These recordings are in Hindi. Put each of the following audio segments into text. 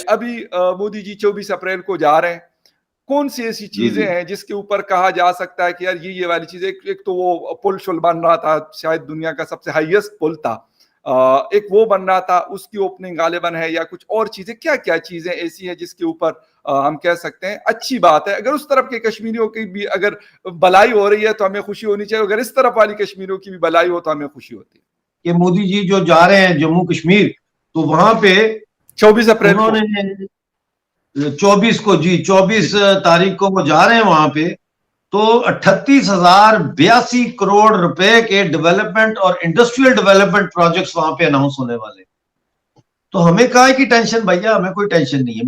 अभी मोदी जी 24 अप्रैल को जा रहे हैं, कौन सी ऐसी चीजें हैं जिसके ऊपर कहा जा सकता है कि यार ये वाली चीजें, एक तो वो पुल शुल बन रहा था, शायद दुनिया का सबसे हाईएस्ट पुल था, एक वो बन रहा था, उसकी ओपनिंग गालिबन है, या कुछ और चीजें, क्या क्या चीजें ऐसी हैं जिसके ऊपर हम कह सकते हैं अच्छी बात है? अगर उस तरफ के कश्मीरियों की भी अगर भलाई हो रही है तो हमें खुशी होनी चाहिए, अगर इस तरफ वाली कश्मीरियों की भी भलाई हो तो हमें खुशी होती है कि मोदी जी जो जा रहे हैं जम्मू कश्मीर, तो वहां पे 24 अप्रैल उन्होंने 24 को, जी 24 तारीख को वो जा रहे हैं वहां पे, तो 38,082 करोड़ रुपए के डेवलपमेंट और इंडस्ट्रियल डेवलपमेंट प्रोजेक्ट्स वहां पे अनाउंस होने वाले। तो हमें कहा है कि टेंशन भैया, हमें कोई टेंशन नहीं है।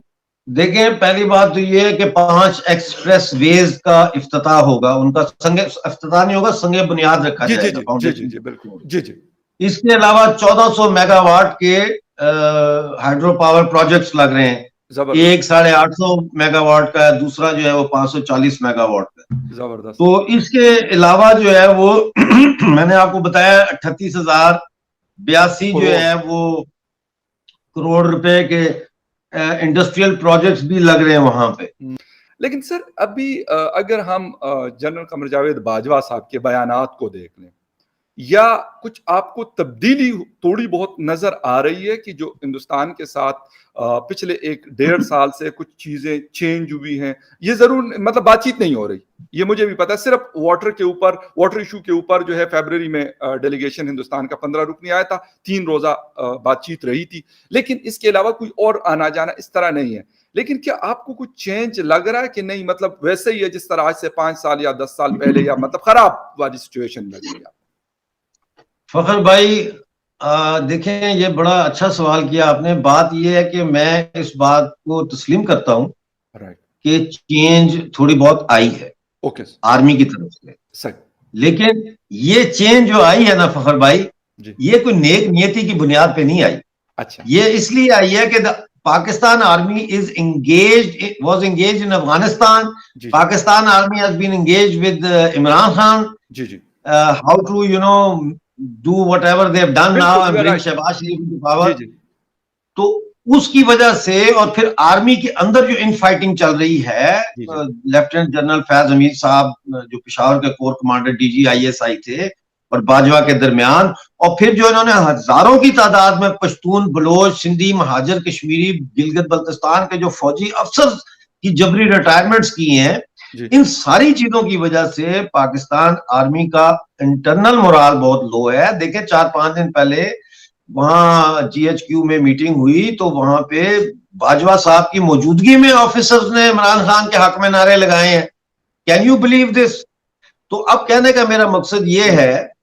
देखें, पहली बात तो ये है कि 5 एक्सप्रेस वेज का इफ्तिताह होगा, उनका संगे इफ्तिताह नहीं होगा, संगे बुनियाद रखा जाएगा फाउंडेशन। जी बिल्कुल, जी जी। इसके अलावा 1400 मेगावाट के हाइड्रो पावर प्रोजेक्ट्स लग रहे हैं, एक 850 मेगावाट का है, दूसरा जो है वो 540 मेगावाट का। जबरदस्त। तो इसके अलावा जो है वो मैंने आपको बताया 38,082 जो है वो करोड़ रुपए के इंडस्ट्रियल प्रोजेक्ट्स भी लग रहे हैं वहां पे। लेकिन सर अभी अगर हम जनरल कमर जावेद बाजवा साहब के बयानात को देख लें, या कुछ आपको तब्दीली थोड़ी बहुत नजर आ रही है कि जो हिंदुस्तान के साथ पिछले 1-1.5 साल से कुछ चीजें चेंज हुई हैं? ये जरूर मतलब बातचीत नहीं हो रही, ये मुझे भी पता है, सिर्फ वाटर इशू के ऊपर जो है फरवरी में डेलीगेशन हिंदुस्तान का 15 रुकनी आया था, 3 रोजा बातचीत रही थी, लेकिन इसके अलावा कोई और आना जाना इस तरह नहीं है। लेकिन क्या आपको कुछ चेंज लग रहा है कि नहीं, मतलब वैसे ही है जिस तरह आज से 5 साल या 10 साल पहले, या मतलब खराब वाली सिचुएशन लग रही है? फखर भाई, देखें, ये बड़ा अच्छा सवाल किया आपने। बात ये है कि मैं इस बात को तस्लीम करता हूं कि चेंज थोड़ी बहुत आई है आर्मी की तरफ से, सही। लेकिन ये चेंज जो आई है ना फखर भाई, ये कोई नेक नियति की बुनियाद पे नहीं आई। अच्छा। ये इसलिए आई है कि Pakistan army was engaged in Afghanistan. Pakistan army has been engaged with Imran Khan. How to do whatever they have done now and bring Shehbaz Sharif into power. तो उसकी वजह से, और फिर आर्मी के अंदर जो इन फाइटिंग चल रही है, लेफ्टिनेंट जनरल फैज हमीद साहब जो पेशावर के कोर कमांडर DGISI थे और बाजवा के दरमियान, और फिर जो इन्होंने हजारों की तादाद में पश्तून, बलोच, सिंधी, महाजर, कश्मीरी, गिलगित बल्तिस्तान के जो फौजी अफसर की जबरी रिटायरमेंट्स की हैं, इन सारी चीजों की वजह से पाकिस्तान आर्मी का इंटरनल मोराल बहुत लो है। देखें, 4-5 दिन पहले वहां GHQ में मीटिंग हुई, तो वहां पे बाजवा साहब की मौजूदगी में ऑफिसर्स ने इमरान खान के हक में नारे लगाए हैं। Can you believe this? तो अब कहने का मेरा मकसद ये है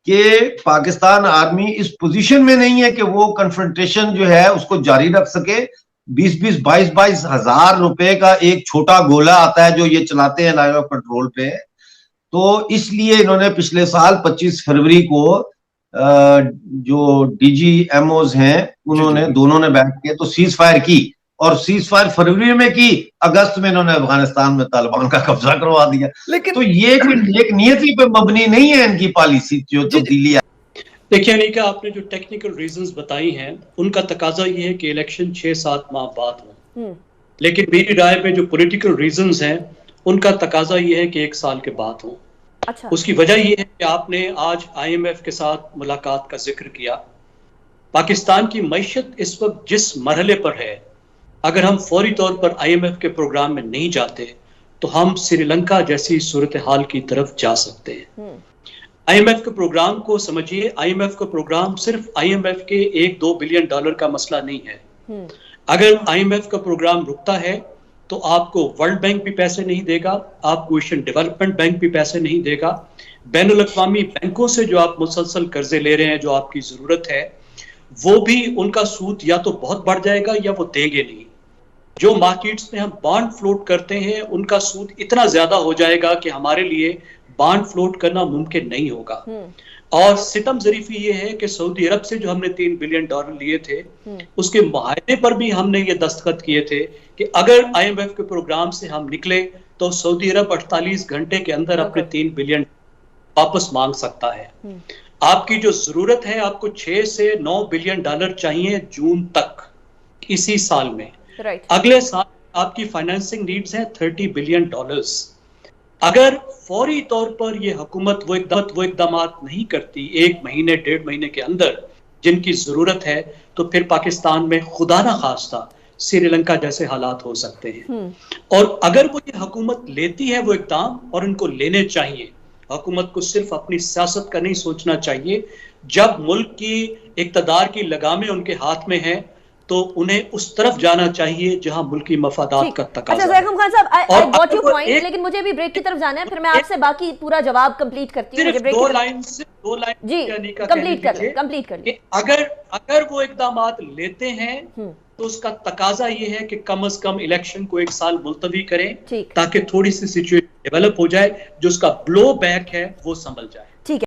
कि पाकिस्तान आर्मी इस पोजीशन में नहीं है कि वो कन्फ्रंटेशन जो है उसको जारी रख सके। 20-20, 22-22 हजार रुपए का एक छोटा गोला आता है जो ये चलाते हैं लाइन ऑफ कंट्रोल पे। तो इसलिए इन्होंने पिछले साल 25 फरवरी को जो DGMOs हैं उन्होंने दोनों ने बैठ के तो सीज फायर की, और सीज फायर फरवरी में की, अगस्त में इन्होंने अफगानिस्तान में तालिबान का कब्जा करवा दिया। लेकिन तो ये कोई एक नियति पे मबनी नहीं है इनकी पॉलिसी जो तब्दीली है। देखिए अनिका, आपने जो टेक्निकल रीजंस बताई हैं उनका तकाजा ये है कि इलेक्शन 6-7 माह बाद हो, लेकिन मेरी राय में जो पॉलिटिकल रीजंस हैं उनका तकाजा ये है कि 1 साल के बाद हो। अच्छा। उसकी वजह ये है कि आपने आज IMF के साथ मुलाकात का जिक्र किया। पाकिस्तान की मईशत इस वक्त जिस मरहले पर है, अगर हम फौरी तौर पर IMF के प्रोग्राम में नहीं जाते तो हम श्रीलंका जैसी सूरत हाल की तरफ जा सकते हैं। IMF के प्रोग्राम को समझिए, IMF का प्रोग्राम सिर्फ IMF के $1-2 बिलियन का मसला नहीं है। अगर IMF का प्रोग्राम रुकता है तो आपको वर्ल्ड बैंक भी पैसे नहीं देगा, आपको एशियन डेवलपमेंट बैंक भी पैसे नहीं देगा, बैनुल अक़वामी बैंकों से जो आप मुसलसल कर्जे ले रहे हैं, जो आपकी जरूरत है, वो भी उनका सूद या तो बहुत बढ़ जाएगा या वो देंगे नहीं। जो मार्केट्स में हम बॉन्ड फ्लोट करते हैं उनका सूद इतना ज्यादा हो जाएगा कि हमारे लिए बॉन्ड फ्लोट करना मुमकिन नहीं होगा। और सितम ज़रीफी ये है कि सऊदी अरब से जो हमने $3 बिलियन लिए थे, उसके मुआहदे पर भी हमने ये दस्तखत किए थे कि अगर IMF के प्रोग्राम से हम निकले तो सऊदी अरब 48 घंटे के अंदर अपने 3 बिलियन वापस मांग सकता है। आपकी जो जरूरत है, आपको $6 से $9 बिलियन चाहिए जून तक इसी साल में। राइट। अगले साल आपकी फाइनेंसिंग नीड्स हैं $30 बिलियन। अगर फौरी तौर पर ये हुकूमत वो इकदामात नहीं करती 1 महीने 1.5 महीने के अंदर जिनकी जरूरत है, तो फिर पाकिस्तान में खुदा ना खास्ता श्रीलंका जैसे हालात हो सकते हैं। और अगर वो ये हुकूमत लेती है वो इकदाम, और उनको लेने चाहिए, हुकूमत को सिर्फ अपनी सियासत का नहीं सोचना चाहिए। जब मुल्क की इक़्तिदार की लगामें उनके हाथ में है तो उन्हें उस तरफ जाना चाहिए जहां मुल्की मफादात का तकाज़ा है। ज़ैकूम खान साहब, आई गॉट योर पॉइंट, लेकिन मुझे भी ब्रेक की तरफ जाना है, फिर मैं आपसे बाकी पूरा जवाब कंप्लीट करती हूँ। सिर्फ दो लाइन जी, कंप्लीट कर लें। अगर वो इक़दामात लेते हैं तो उसका तकाजा ये है कि कम से कम इलेक्शन को 1 साल मुलतवी करें, ताकि थोड़ी सी सिचुएशन डेवलप हो जाए, जो उसका ब्लो बैक है वो संभल जाए।